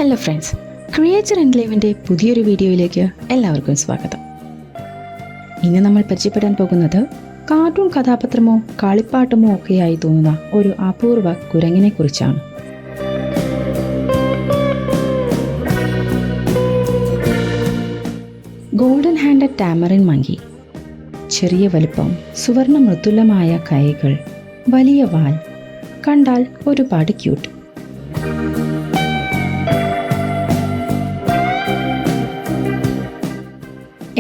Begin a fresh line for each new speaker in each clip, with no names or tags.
Hello friends, creature and ലൈവിൻ്റെ പുതിയൊരു വീഡിയോയിലേക്ക് എല്ലാവർക്കും സ്വാഗതം. ഇന്ന് നമ്മൾ പരിചയപ്പെടാൻ പോകുന്നത് കാർട്ടൂൺ കഥാപാത്രമോ കളിപ്പാട്ടമോ ഒക്കെയായി തോന്നുന്ന ഒരു അപൂർവ കുരങ്ങിനെ കുറിച്ചാണ്. Golden handed tamarin monkey. ചെറിയ വലുപ്പം, സുവർണ മൃദുലമായ കൈകൾ, വലിയ വാൽ, കണ്ടാൽ ഒരുപാട് ക്യൂട്ട്.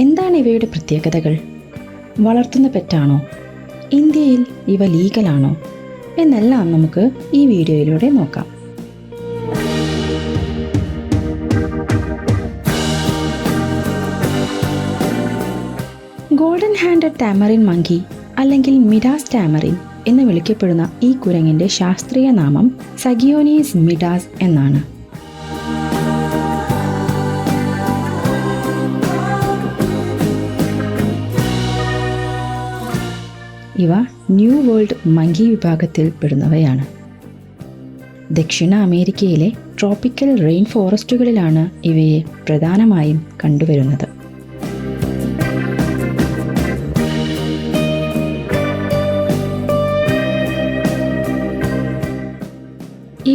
എന്താണ് ഇവയുടെ പ്രത്യേകതകൾ? വളർത്തുന്ന പെറ്റാണോ? ഇന്ത്യയിൽ ഇവ ലീഗലാണോ എന്നെല്ലാം നമുക്ക് ഈ വീഡിയോയിലൂടെ നോക്കാം. ഗോൾഡൻ ഹാൻഡഡ് ടാമറിൻ മങ്കി അല്ലെങ്കിൽ മിഡാസ് ടാമറിൻ എന്ന് വിളിക്കപ്പെടുന്ന ഈ കുരങ്ങിൻ്റെ ശാസ്ത്രീയ നാമം സഗിയോനീസ് മിഡാസ് എന്നാണ്. ഇവ ന്യൂ വേൾഡ് മങ്കി വിഭാഗത്തിൽ പെടുന്നവയാണ്. ദക്ഷിണ അമേരിക്കയിലെ ട്രോപ്പിക്കൽ റെയിൻ ഫോറസ്റ്റുകളിലാണ് ഇവയെ പ്രധാനമായും കണ്ടുവരുന്നത്.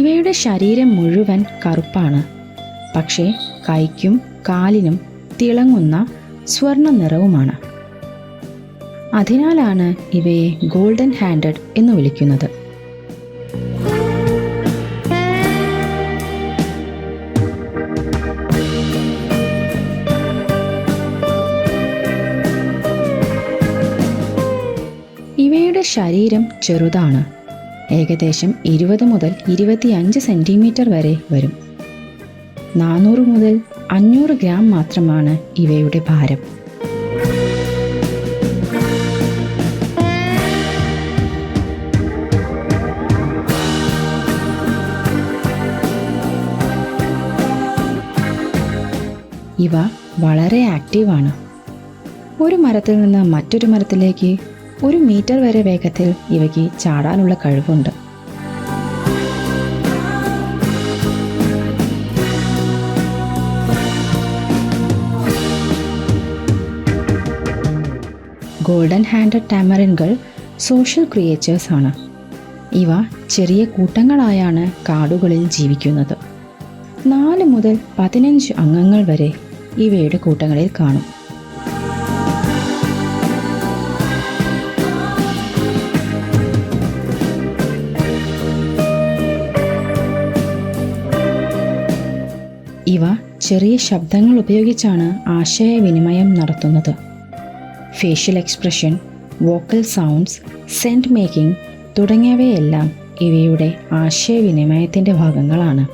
ഇവയുടെ ശരീരം മുഴുവൻ കറുപ്പാണ്, പക്ഷേ കൈക്കും കാലിനും തിളങ്ങുന്ന സ്വർണ്ണ നിറവുമാണ്. അതിനാലാണ് ഇവയെ ഗോൾഡൻ ഹാൻഡഡ് എന്ന് വിളിക്കുന്നത്. ഇവയുടെ ശരീരം ചെറുതാണ്, ഏകദേശം 20 മുതൽ 25 സെന്റിമീറ്റർ വരെ വരും. 400 മുതൽ 500 ഗ്രാം മാത്രമാണ് ഇവയുടെ ഭാരം. ഇവ വളരെ ആക്റ്റീവാണ്. ഒരു മരത്തിൽ നിന്ന് മറ്റൊരു മരത്തിലേക്ക് 1 മീറ്റർ വരെ വേഗത്തിൽ ഇവയ്ക്ക് ചാടാനുള്ള കഴിവുണ്ട്. ഗോൾഡൻ ഹാൻഡഡ് ടാമറിൻകൾ സോഷ്യൽ ക്രിയേച്ചേഴ്സ് ആണ്. ഇവ ചെറിയ കൂട്ടങ്ങളായാണ് കാടുകളിൽ ജീവിക്കുന്നത്. 4 മുതൽ 15 അംഗങ്ങൾ വരെ ഇവയുടെ കൂട്ടങ്ങളിൽ കാണും. ഇവ ചെറിയ ശബ്ദങ്ങൾ ഉപയോഗിച്ചാണ് ആശയവിനിമയം നടത്തുന്നത്. Facial expression, vocal sounds, scent making തുടങ്ങിയവയെല്ലാം ഇവയുടെ ആശയവിനിമയത്തിൻ്റെ ഭാഗങ്ങളാണ്.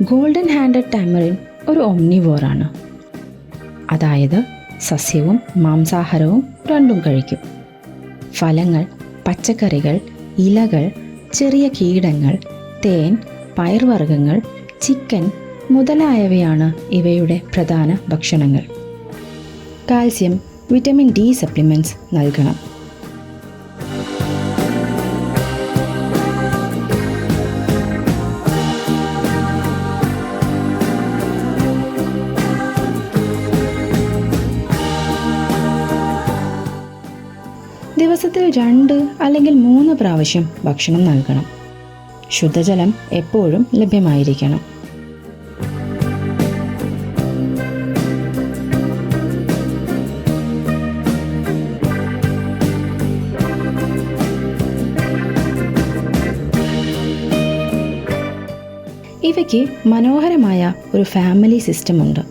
ഗോൾഡൻ ഹാൻഡഡ് ടാമറിൻ ഒരു ഓംനിവോറാണ്, അതായത് സസ്യവും മാംസാഹാരവും രണ്ടും കഴിക്കും. ഫലങ്ങൾ, പച്ചക്കറികൾ, ഇലകൾ, ചെറിയ കീടങ്ങൾ, തേൻ, പയർവർഗ്ഗങ്ങൾ, ചിക്കൻ മുതലായവയാണ് ഇവയുടെ പ്രധാന ഭക്ഷണങ്ങൾ. കാൽസ്യം, വിറ്റമിൻ ഡി സപ്ലിമെൻറ്റ്സ് നൽകണം. ദിവസത്തിൽ 2 അല്ലെങ്കിൽ 3 പ്രാവശ്യം ഭക്ഷണം നൽകണം. ശുദ്ധജലം എപ്പോഴും ലഭ്യമായിരിക്കണം. ഇവയ്ക്ക് മനോഹരമായ ഒരു ഫാമിലി സിസ്റ്റം ഉണ്ട്.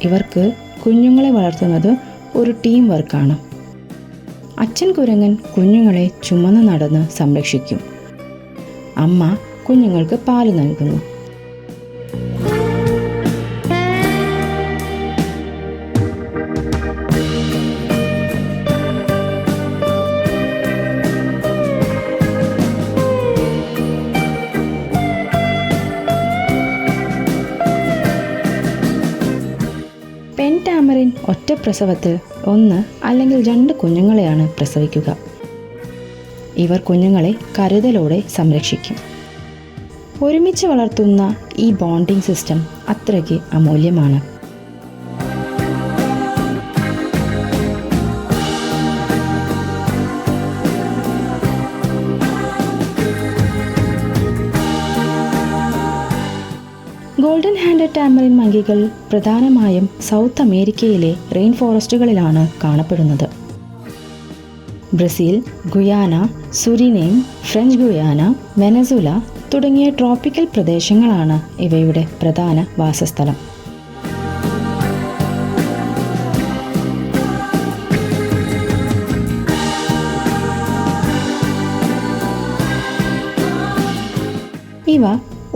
ഇവർക്ക് കുഞ്ഞുങ്ങളെ വളർത്തുന്നത് ഒരു ടീം വർക്കാണ്. അച്ഛൻ കുരങ്ങൻ കുഞ്ഞുങ്ങളെ ചുമന്ന് നടന്ന് സംരക്ഷിക്കും. അമ്മ കുഞ്ഞുങ്ങൾക്ക് പാല് നൽകുന്നു. പെൻ ടാമറിൻ ഒറ്റ പ്രസവത്തിൽ 1 അല്ലെങ്കിൽ 2 കുഞ്ഞുങ്ങളെയാണ് പ്രസവിക്കുക. ഇവർ കുഞ്ഞുങ്ങളെ കരുതലോടെ സംരക്ഷിക്കും. ഒരുമിച്ച് വളർത്തുന്ന ഈ ബോണ്ടിംഗ് സിസ്റ്റം അത്രയ്ക്ക് അമൂല്യമാണ്. ഗോൾഡൻ ഹാൻഡഡ് ടാമറിൻ മങ്കികൾ പ്രധാനമായും സൗത്ത് അമേരിക്കയിലെ റെയിൻ ഫോറസ്റ്റുകളിലാണ് കാണപ്പെടുന്നത്. ബ്രസീൽ, ഗുയാന, സുരിനെയിം, ഫ്രഞ്ച് ഗുയാന, വെനസുല തുടങ്ങിയ ട്രോപ്പിക്കൽ പ്രദേശങ്ങളാണ് ഇവയുടെ പ്രധാന വാസസ്ഥലം. ഇവ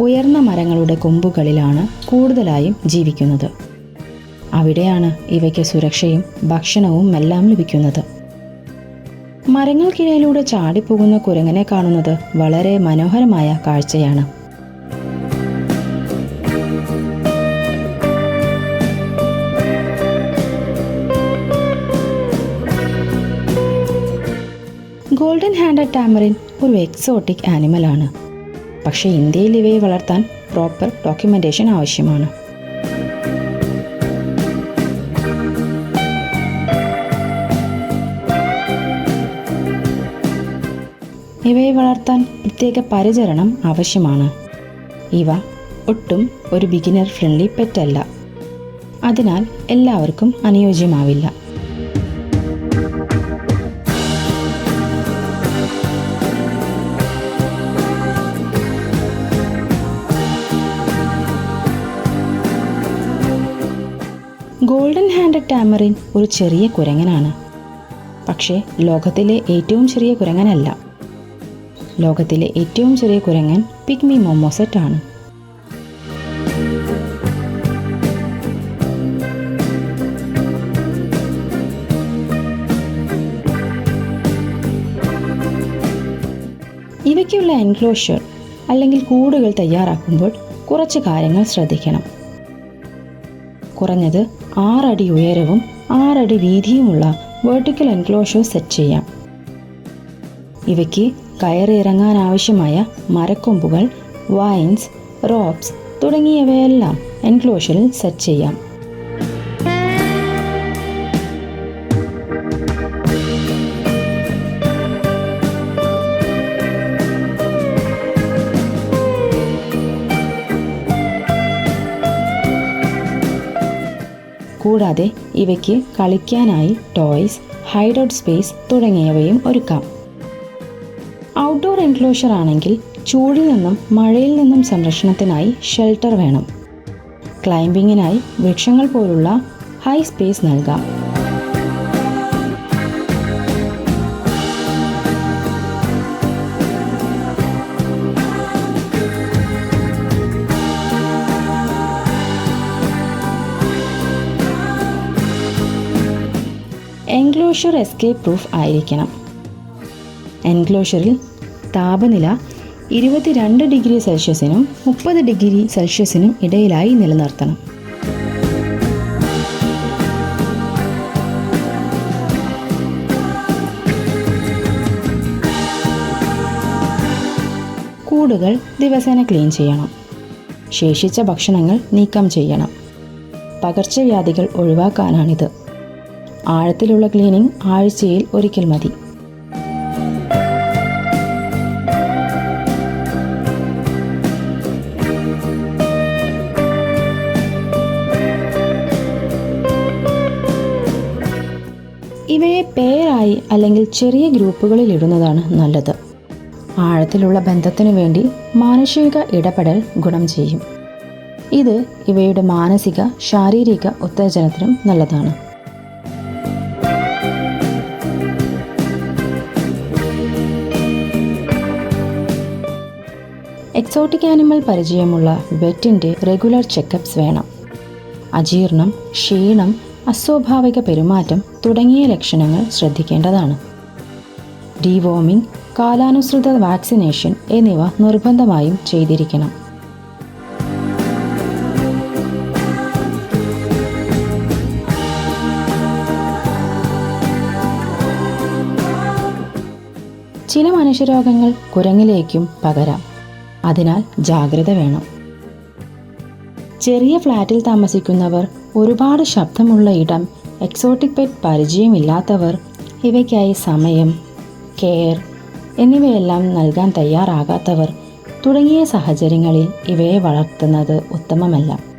ഉയർന്ന മരങ്ങളുടെ കൊമ്പുകളിലാണ് കൂടുതലായും ജീവിക്കുന്നത്. അവിടെയാണ് ഇവയ്ക്ക് സുരക്ഷയും ഭക്ഷണവും എല്ലാം ലഭിക്കുന്നത്. മരങ്ങൾക്കിടയിലൂടെ ചാടിപ്പോകുന്ന കുരങ്ങനെ കാണുന്നത് വളരെ മനോഹരമായ കാഴ്ചയാണ്. ഗോൾഡൻ ഹാൻഡഡ് ടാമറിൻ ഒരു എക്സോട്ടിക് ആനിമലാണ്. പക്ഷേ ഇന്ത്യയിൽ ഇവയെ വളർത്താൻ പ്രോപ്പർ ഡോക്യുമെന്റേഷൻ ആവശ്യമാണ്. ഇവയെ വളർത്താൻ പ്രത്യേക പരിചരണം ആവശ്യമാണ്. ഇവ ഒട്ടും ഒരു ബിഗിനർ ഫ്രണ്ട്ലി പെറ്റല്ല. അതിനാൽ എല്ലാവർക്കും അനുയോജ്യമാവില്ല. ഗോൾഡൻ ഹാൻഡഡ് ടാമറിൻ ഒരു ചെറിയ കുരങ്ങനാണ്. പക്ഷേ ലോകത്തിലെ ഏറ്റവും ചെറിയ കുരങ്ങനല്ല. ലോകത്തിലെ ഏറ്റവും ചെറിയ കുരങ്ങൻ പിഗ്മി മൊമോസെറ്റ് ആണ്. ഇവയ്ക്കുള്ള എൻക്ലോഷർ അല്ലെങ്കിൽ കൂടുകൾ തയ്യാറാക്കുമ്പോൾ കുറച്ച് കാര്യങ്ങൾ ശ്രദ്ധിക്കണം. കുറഞ്ഞത് 6 അടി ഉയരവും 6 അടി വീതിയുമുള്ള വെർട്ടിക്കൽ എൻക്ലോഷർ സെറ്റ് ചെയ്യാം. ഇവയ്ക്ക് കയറിയിറങ്ങാൻ ആവശ്യമായ മരക്കൊമ്പുകൾ, വൈൻസ്, റോപ്സ് തുടങ്ങിയവയെല്ലാം എൻക്ലോഷറിൽ സെറ്റ് ചെയ്യാം. കൂടാതെ ഇവയ്ക്ക് കളിക്കാനായി ടോയ്സ്, ഹൈഡൌട്ട് സ്പേസ് തുടങ്ങിയവയും ഒരുക്കാം. ഔട്ട്ഡോർ എൻക്ലോഷർ ആണെങ്കിൽ ചൂടിൽ നിന്നും മഴയിൽ നിന്നും സംരക്ഷണത്തിനായി ഷെൽട്ടർ വേണം. ക്ലൈംബിങ്ങിനായി വൃക്ഷങ്ങൾ പോലുള്ള ഹൈ സ്പേസ് നൽകാം. എൻക്ലോഷർ എസ്കേപ്പ് പ്രൂഫ് ആയിരിക്കണം. എൻക്ലോഷറിൽ താപനില 22 ഡിഗ്രി സെൽഷ്യസിനും 30 ഡിഗ്രി സെൽഷ്യസിനും ഇടയിലായി നിലനിർത്തണം. കൂടുകൾ ദിവസേന ക്ലീൻ ചെയ്യണം. ശേഷിച്ച ഭക്ഷണങ്ങൾ നീക്കം ചെയ്യണം. പകർച്ചവ്യാധികൾ ഒഴിവാക്കാനാണിത്. ആഴത്തിലുള്ള ക്ലീനിംഗ് ആഴ്ചയിൽ ഒരിക്കൽ മതി. ഇവയെ പെയറായി അല്ലെങ്കിൽ ചെറിയ ഗ്രൂപ്പുകളിൽ ഇടുന്നതാണ് നല്ലത്. ആഴത്തിലുള്ള ബന്ധത്തിനു വേണ്ടി മാനുഷിക ഇടപെടൽ ഗുണം ചെയ്യും. ഇത് ഇവയുടെ മാനസിക, ശാരീരിക ഉത്തേജനത്തിനും നല്ലതാണ്. എക്സോട്ടിക് ആനിമൽ പരിചയമുള്ള വെറ്റിൻ്റെ റെഗുലർ ചെക്കപ്സ് വേണം. അജീർണം, ക്ഷീണം, അസ്വാഭാവിക പെരുമാറ്റം തുടങ്ങിയ ലക്ഷണങ്ങൾ ശ്രദ്ധിക്കേണ്ടതാണ്. ഡീവോമിംഗ്, കാലാനുസൃത വാക്സിനേഷൻ എന്നിവ നിർബന്ധമായും ചെയ്തിരിക്കണം. ചില മനുഷ്യരോഗങ്ങൾ കുരങ്ങിലേക്കും പകരാം. അതിനാൽ ജാഗ്രത വേണം. ചെറിയ ഫ്ലാറ്റിൽ താമസിക്കുന്നവർ, ഒരുപാട് ശബ്ദമുള്ള ഇടം, എക്സോട്ടിക് പെറ്റ് പരിചയമില്ലാത്തവർ, ഇവയ്ക്കായി സമയം, കെയർ എന്നിവയെല്ലാം നൽകാൻ തയ്യാറാകാത്തവർ തുടങ്ങിയ സാഹചര്യങ്ങളിൽ ഇവയെ വളർത്തുന്നത് ഉത്തമമല്ല.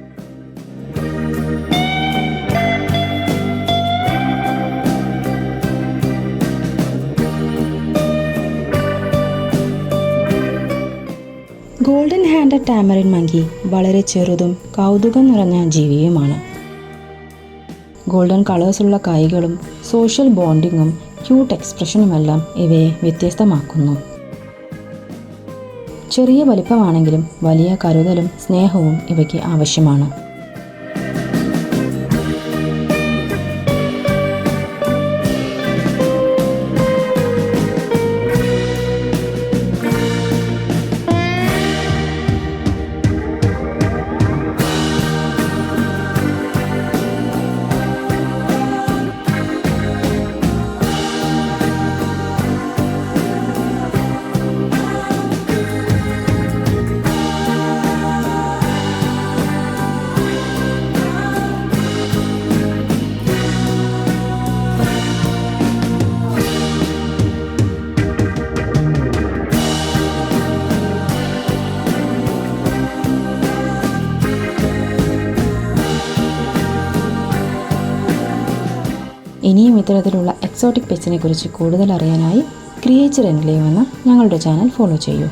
ഗോൾഡൻ ഹാൻഡഡ് ടാമറിൻ മങ്കി വളരെ ചെറുതും കൗതുകം നിറഞ്ഞ ജീവിയുമാണ്. ഗോൾഡൻ കളേഴ്സുള്ള കൈകളും സോഷ്യൽ ബോണ്ടിങ്ങും ക്യൂട്ട് എക്സ്പ്രഷനുമെല്ലാം ഇവയെ വ്യത്യസ്തമാക്കുന്നു. ചെറിയ വലിപ്പമാണെങ്കിലും വലിയ കരുതലും സ്നേഹവും ഇവയ്ക്ക് ആവശ്യമാണ്. ഇനിയും ഇത്തരത്തിലുള്ള എക്സോട്ടിക് പെറ്റ്സിനെ കുറിച്ച് കൂടുതൽ അറിയാനായി ക്രിയേച്ചർ എൻക്ലേവ് എന്ന ഞങ്ങളുടെ ചാനൽ ഫോളോ ചെയ്യൂ.